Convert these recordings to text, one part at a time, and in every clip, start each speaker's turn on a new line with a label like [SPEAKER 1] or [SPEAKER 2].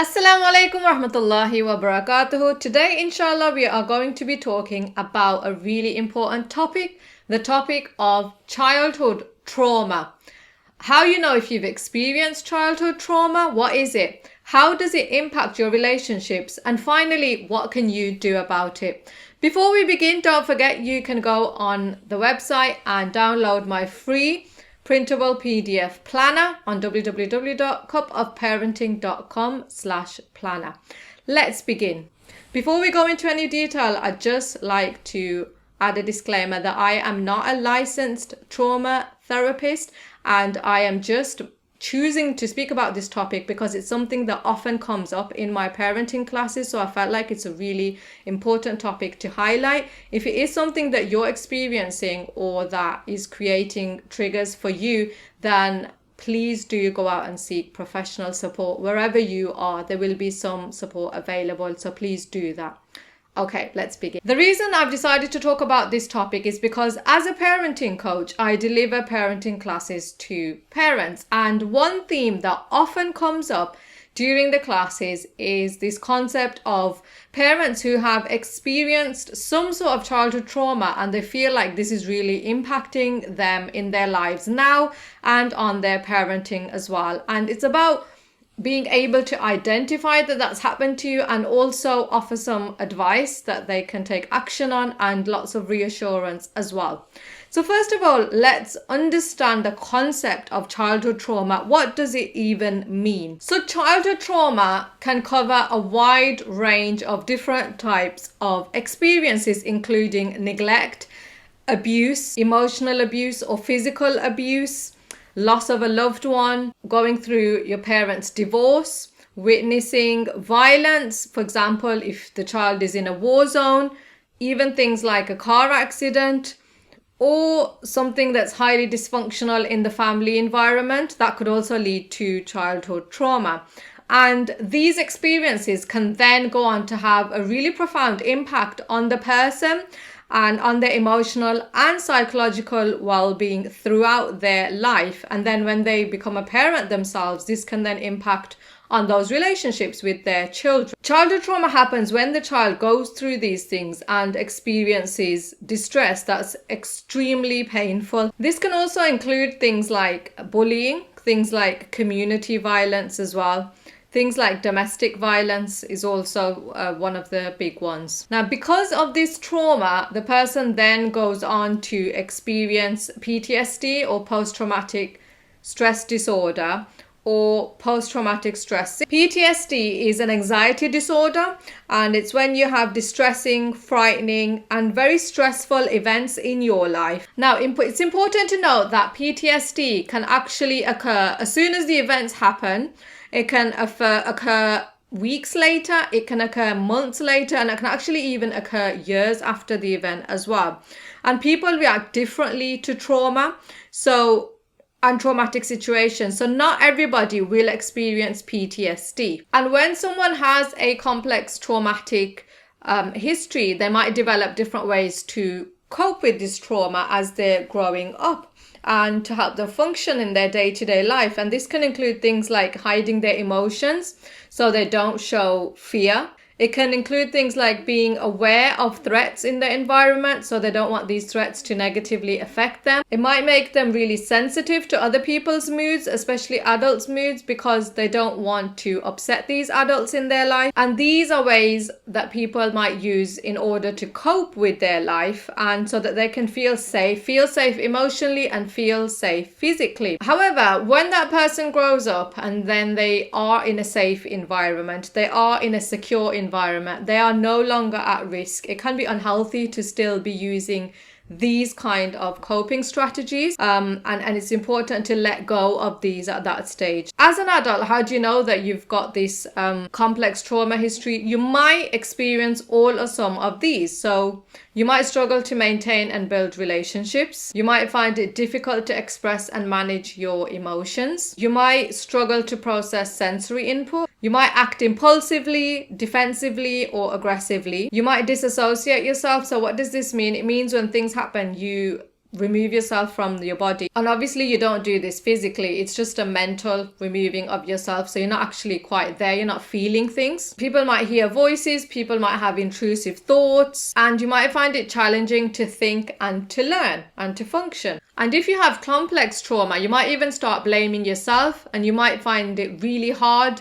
[SPEAKER 1] Assalamu alaikum warahmatullahi wabarakatuh. Today, inshallah, we are going to be talking about a really important topic, the topic of childhood trauma. How you know if you've experienced childhood trauma, what is it? How does it impact your relationships? And finally, what can you do about it? Before we begin, don't forget you can go on the website and download my free printable PDF planner on www.cupofparenting.com/planner. Let's begin. Before we go into any detail, I'd just like to add a disclaimer that I am not a licensed trauma therapist, and I am just choosing to speak about this topic because it's something that often comes up in my parenting classes, so I felt like it's a really important topic to highlight. If it is something that you're experiencing or that is creating triggers for you, then please do go out and seek professional support wherever you are. There will be some support available, so please do that. Okay, let's begin. The reason I've decided to talk about this topic is because as a parenting coach, I deliver parenting classes to parents. And one theme that often comes up during the classes is this concept of parents who have experienced some sort of childhood trauma and they feel like this is really impacting them in their lives now and on their parenting as well. And it's about being able to identify that that's happened to you and also offer some advice that they can take action on and lots of reassurance as well. So first of all, let's understand the concept of childhood trauma. What does it even mean? So childhood trauma can cover a wide range of different types of experiences, including neglect, abuse, emotional abuse or physical abuse, loss of a loved one, going through your parents' divorce, witnessing violence, for example, if the child is in a war zone, even things like a car accident, or something that's highly dysfunctional in the family environment, that could also lead to childhood trauma. And these experiences can then go on to have a really profound impact on the person and on their emotional and psychological well-being throughout their life. And then when they become a parent themselves, this can then impact on those relationships with their children. Childhood trauma happens when the child goes through these things and experiences distress that's extremely painful. This can also include things like bullying, things like community violence as well. Things like domestic violence is also one of the big ones. Now, because of this trauma, the person then goes on to experience PTSD or post-traumatic stress disorder or post-traumatic stress. PTSD is an anxiety disorder, and it's when you have distressing, frightening, and very stressful events in your life. Now, it's important to note that PTSD can actually occur as soon as the events happen. It can occur weeks later, it can occur months later, and it can actually even occur years after the event as well. And people react differently to trauma and traumatic situations. So not everybody will experience PTSD. And when someone has a complex traumatic history, they might develop different ways to cope with this trauma as they're growing up and to help them function in their day-to-day life. And this can include things like hiding their emotions so they don't show fear. It can include things like being aware of threats in their environment so they don't want these threats to negatively affect them. It might make them really sensitive to other people's moods, especially adults' moods, because they don't want to upset these adults in their life. And these are ways that people might use in order to cope with their life and so that they can feel safe emotionally and feel safe physically. However, when that person grows up and then they are in a safe environment, they are in a secure environment, they are no longer at risk. It can be unhealthy to still be using these kind of coping strategies, and it's important to let go of these at that stage. As an adult, how do you know that you've got this complex trauma history? You might experience all or some of these. So you might struggle to maintain and build relationships. You might find it difficult to express and manage your emotions. You might struggle to process sensory input. You might act impulsively, defensively, or aggressively. You might disassociate yourself. So what does this mean? It means when things happen, you remove yourself from your body. And obviously you don't do this physically, it's just a mental removing of yourself, so you're not actually quite there, you're not feeling things. People might hear voices, people might have intrusive thoughts, and you might find it challenging to think and to learn and to function. And if you have complex trauma, you might even start blaming yourself, and you might find it really hard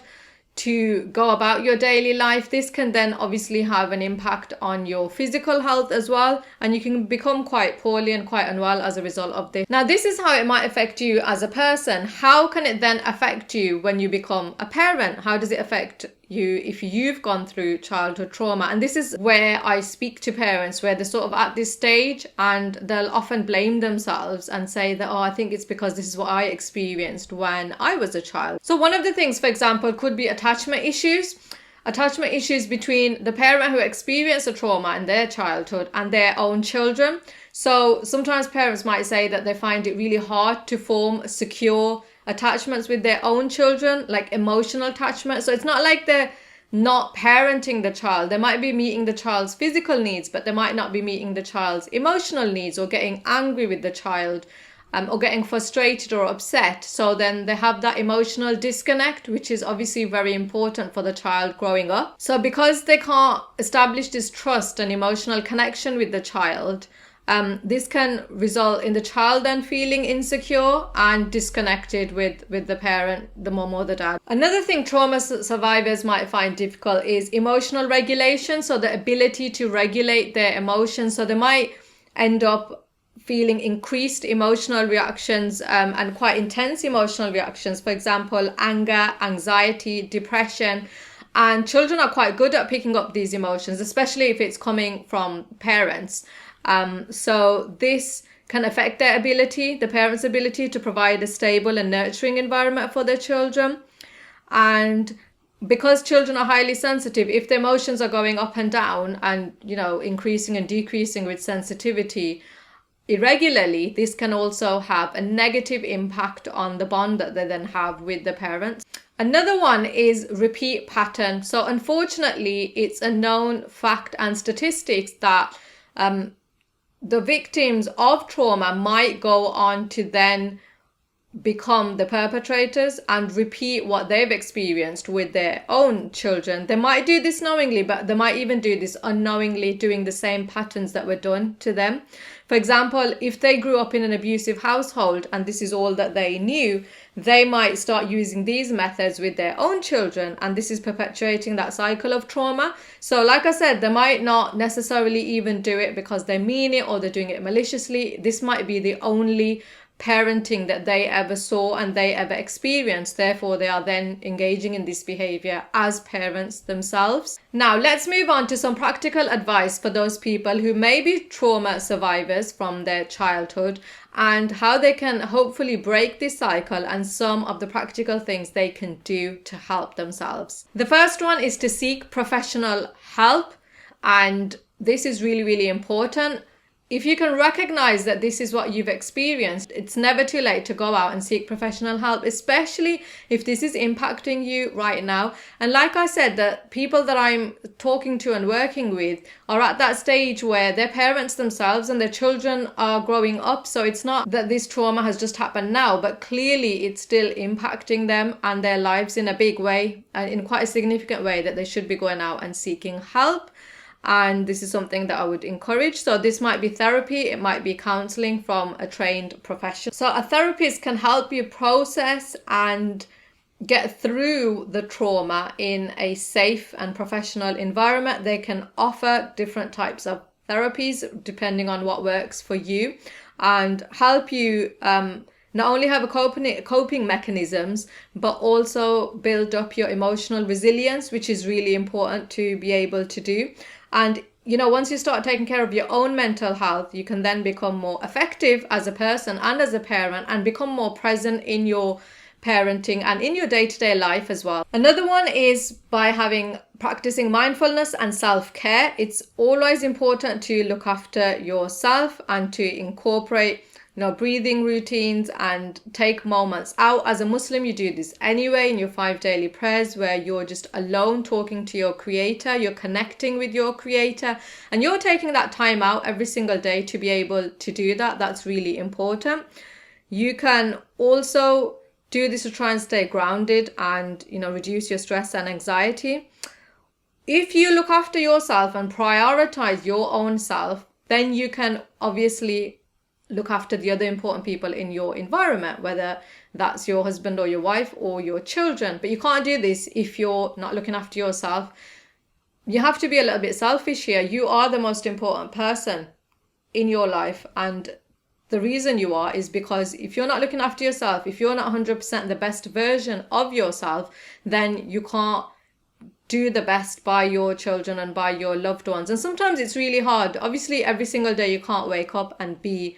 [SPEAKER 1] to go about your daily life. This can then obviously have an impact on your physical health as well, and you can become quite poorly and quite unwell as a result of this. Now, this is how it might affect you as a person. How can it then affect you when you become a parent? How does it affect you if you've gone through childhood trauma? And this is where I speak to parents where they're sort of at this stage and they'll often blame themselves and say that, oh, I think it's because this is what I experienced when I was a child. So one of the things, for example, could be attachment issues. Attachment issues between the parent who experienced a trauma in their childhood and their own children. So sometimes parents might say that they find it really hard to form secure attachments with their own children, like emotional attachment. So it's not like they're not parenting the child. They might be meeting the child's physical needs, but they might not be meeting the child's emotional needs, or getting angry with the child, or getting frustrated or upset. So then they have that emotional disconnect, which is obviously very important for the child growing up. So because they can't establish this trust and emotional connection with the child, this can result in the child then feeling insecure and disconnected with the parent, the mom or the dad. Another thing trauma survivors might find difficult is emotional regulation, so the ability to regulate their emotions. So they might end up feeling increased emotional reactions and quite intense emotional reactions. For example, anger, anxiety, depression. And children are quite good at picking up these emotions, especially if it's coming from parents. So this can affect their ability, the parents' ability to provide a stable and nurturing environment for their children. And because children are highly sensitive, if the emotions are going up and down and, increasing and decreasing with sensitivity irregularly, this can also have a negative impact on the bond that they then have with the parents. Another one is repeat pattern. So unfortunately, it's a known fact and statistics that the victims of trauma might go on to then become the perpetrators and repeat what they've experienced with their own children. They might do this knowingly, but they might even do this unknowingly, doing the same patterns that were done to them. For example, if they grew up in an abusive household and this is all that they knew, they might start using these methods with their own children, and this is perpetuating that cycle of trauma. So like I said, they might not necessarily even do it because they mean it or they're doing it maliciously. This might be the only parenting that they ever saw and they ever experienced. Therefore, they are then engaging in this behavior as parents themselves. Now, let's move on to some practical advice for those people who may be trauma survivors from their childhood and how they can hopefully break this cycle and some of the practical things they can do to help themselves. The first one is to seek professional help, and this is really, really important. If you can recognize that this is what you've experienced, it's never too late to go out and seek professional help, especially if this is impacting you right now. And like I said, the people that I'm talking to and working with are at that stage where they're parents themselves and their children are growing up. So it's not that this trauma has just happened now, but clearly it's still impacting them and their lives in a big way, and in quite a significant way, that they should be going out and seeking help. And this is something that I would encourage. So this might be therapy, it might be counseling from a trained professional. So a therapist can help you process and get through the trauma in a safe and professional environment. They can offer different types of therapies depending on what works for you, and help you not only have a coping mechanisms, but also build up your emotional resilience, which is really important to be able to do. And once you start taking care of your own mental health, you can then become more effective as a person and as a parent, and become more present in your parenting and in your day-to-day life as well. Another one is by practicing mindfulness and self-care. It's always important to look after yourself and to incorporate breathing routines and take moments out. As a Muslim, you do this anyway in your 5 daily prayers, where you're just alone talking to your creator, you're connecting with your creator, and you're taking that time out every single day to be able to do that. That's really important. You can also do this to try and stay grounded and, reduce your stress and anxiety. If you look after yourself and prioritize your own self, then you can obviously look after the other important people in your environment, whether that's your husband or your wife or your children. But you can't do this if you're not looking after yourself. You have to be a little bit selfish here. You are the most important person in your life, and the reason you are is because if you're not looking after yourself, if you're not 100% the best version of yourself, then you can't do the best by your children and by your loved ones. And sometimes it's really hard. Obviously, every single day you can't wake up and be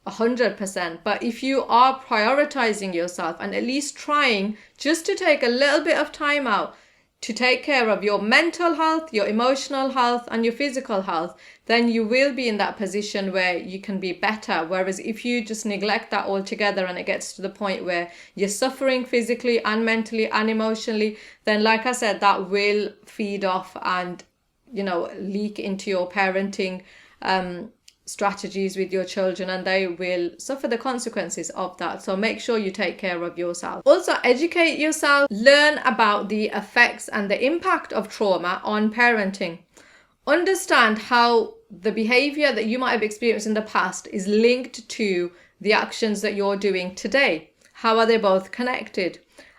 [SPEAKER 1] 100%, but if you are prioritizing yourself and at least trying just to take a little bit of time out to take care of your mental health, your emotional health, and your physical health, then you will be in that position where you can be better. Whereas if you just neglect that altogether and it gets to the point where you're suffering physically and mentally and emotionally, then like I said, that will feed off and, leak into your parenting strategies with your children, and they will suffer the consequences of that. So make sure you take care of yourself. Also, educate yourself, learn about the effects and the impact of trauma on parenting. Understand how the behavior that you might have experienced in the past is linked to the actions that you're doing today. How are they both connected?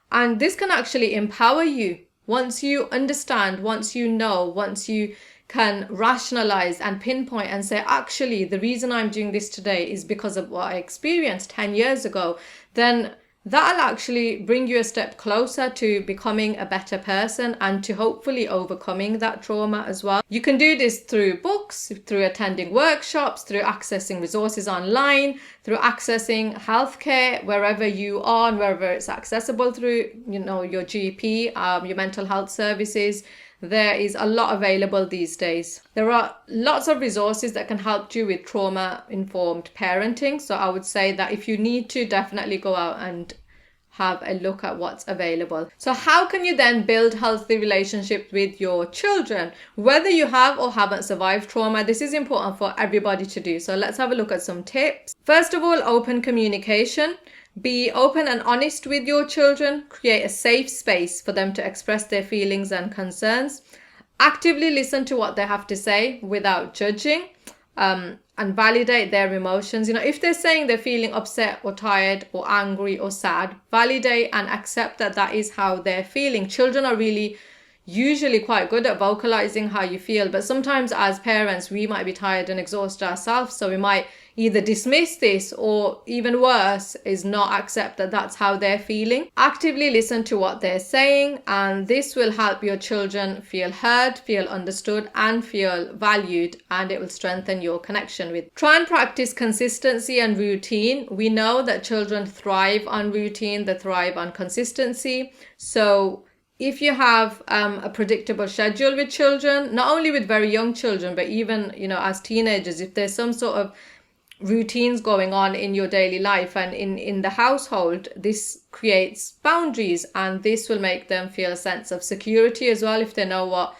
[SPEAKER 1] And this can actually empower you. Once you understand, once you know, once you can rationalize and pinpoint and say, actually, the reason I'm doing this today is because of what I experienced 10 years ago, then that'll actually bring you a step closer to becoming a better person and to hopefully overcoming that trauma as well. You can do this through books, through attending workshops, through accessing resources online, through accessing healthcare wherever you are and wherever it's accessible through, your GP, your mental health services. There is a lot available these days. There are lots of resources that can help you with trauma-informed parenting. So I would say that if you need to, definitely go out and have a look at what's available. So how can you then build healthy relationships with your children? Whether you have or haven't survived trauma, this is important for everybody to do. So let's have a look at some tips. First of all, open communication. Be open and honest with your children. Create a safe space for them to express their feelings and concerns. Actively listen to what they have to say without judging, and validate their emotions. If they're saying they're feeling upset or tired or angry or sad, validate and accept that that is how they're feeling. Children are really usually quite good at vocalizing how you feel, but sometimes as parents, we might be tired and exhausted ourselves, so we might either dismiss this or, even worse, is not accept that that's how they're feeling. Actively listen to what they're saying, and this will help your children feel heard, feel understood, and feel valued, and it will strengthen your connection with. Try and practice consistency and routine. We know that children thrive on routine, they thrive on consistency. So if you have a predictable schedule with children, not only with very young children, but even, as teenagers, if there's some sort of routines going on in your daily life and in the household, this creates boundaries, and this will make them feel a sense of security as well, if they know what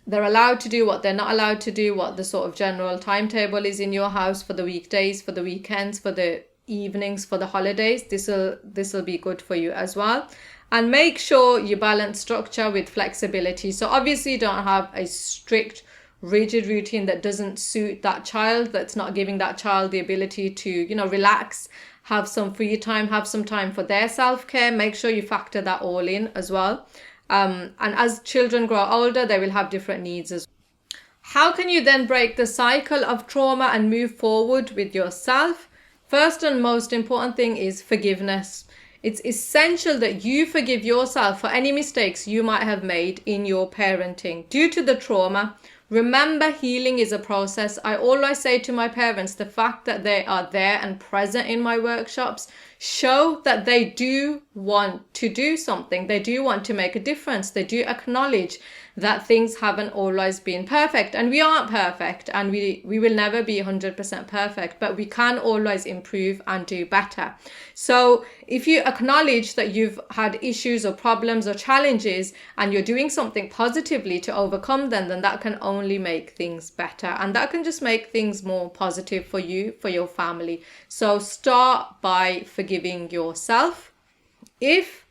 [SPEAKER 1] they're allowed to do, what they're not allowed to do, what the sort of general timetable is in your house for the weekdays, for the weekends, for the evenings, for the holidays. This will be good for you as well. And make sure you balance structure with flexibility. So obviously you don't have a strict, rigid routine that doesn't suit that child, that's not giving that child the ability to, relax, have some free time, have some time for their self-care. Make sure you factor that all in as well. And as children grow older, they will have different needs as well. How can you then break the cycle of trauma and move forward with yourself? First and most important thing is forgiveness. It's essential that you forgive yourself for any mistakes you might have made in your parenting due to the trauma. Remember, healing is a process. I always say to my parents, the fact that they are there and present in my workshops show that they do want to do something. They do want to make a difference. They do acknowledge that things haven't always been perfect, and we aren't perfect, and we will never be 100% perfect, but we can always improve and do better. So if you acknowledge that you've had issues or problems or challenges and you're doing something positively to overcome them, then that can only make things better, and that can just make things more positive for you, for your family. So start by forgiving yourself. If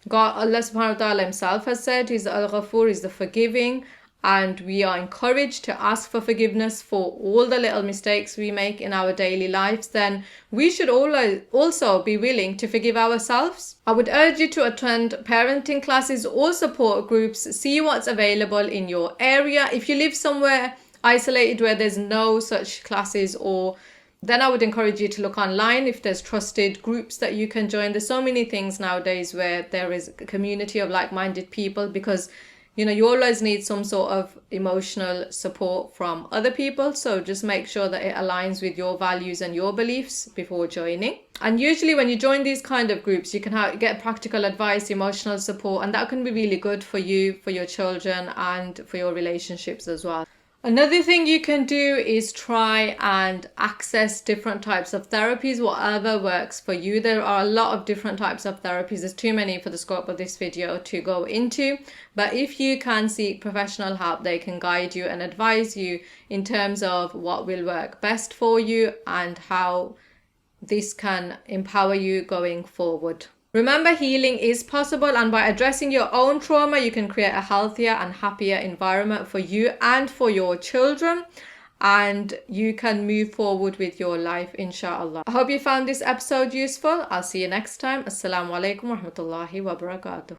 [SPEAKER 1] God, Allah subhanahu wa ta'ala himself has said He's Al-Ghafur, He's the forgiving, and we are encouraged to ask for forgiveness for all the little mistakes we make in our daily lives, then we should also be willing to forgive ourselves. I would urge you to attend parenting classes or support groups, see what's available in your area. If you live somewhere isolated where there's no such classes, then I would encourage you to look online if there's trusted groups that you can join. There's so many things nowadays where there is a community of like-minded people, because you always need some sort of emotional support from other people. So just make sure that it aligns with your values and your beliefs before joining. And usually when you join these kind of groups, you can get practical advice, emotional support, and that can be really good for you, for your children, and for your relationships as well. Another thing you can do is try and access different types of therapies, whatever works for you. There are a lot of different types of therapies. There's too many for the scope of this video to go into. But if you can seek professional help, they can guide you and advise you in terms of what will work best for you and how this can empower you going forward. Remember, healing is possible, and by addressing your own trauma, you can create a healthier and happier environment for you and for your children, and you can move forward with your life, inshallah. I hope you found this episode useful. I'll see you next time. Assalamu alaikum wa rahmatullahi wa barakatuh.